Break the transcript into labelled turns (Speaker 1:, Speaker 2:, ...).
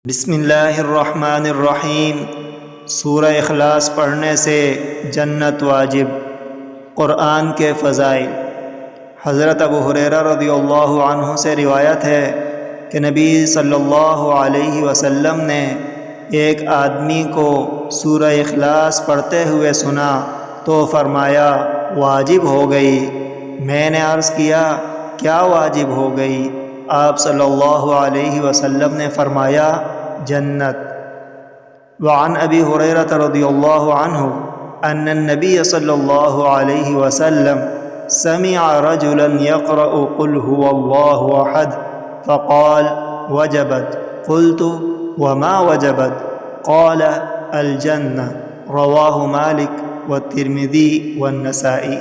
Speaker 1: بسم اللہ الرحمن الرحیم۔ سورہ اخلاص پڑھنے سے جنت واجب۔ قرآن کے فضائل۔ حضرت ابو ہریرہ رضی اللہ عنہ سے روایت ہے کہ نبی صلی اللہ علیہ وسلم نے ایک آدمی کو سورہ اخلاص پڑھتے ہوئے سنا تو فرمایا واجب ہو گئی۔ میں نے عرض کیا کیا واجب ہو گئی؟ آپ صلی اللہ علیہ وسلم نے فرمایا جنت۔ وعن ابی ہریرہ رضی اللہ عنہ ان النبی صلی اللہ علیہ وسلم سمع رجلا يقرأ قل هو الله احد فقال وجبت، قلت وما وجبت؟ قال الجنة، رواہ مالک والترمذی والنسائی۔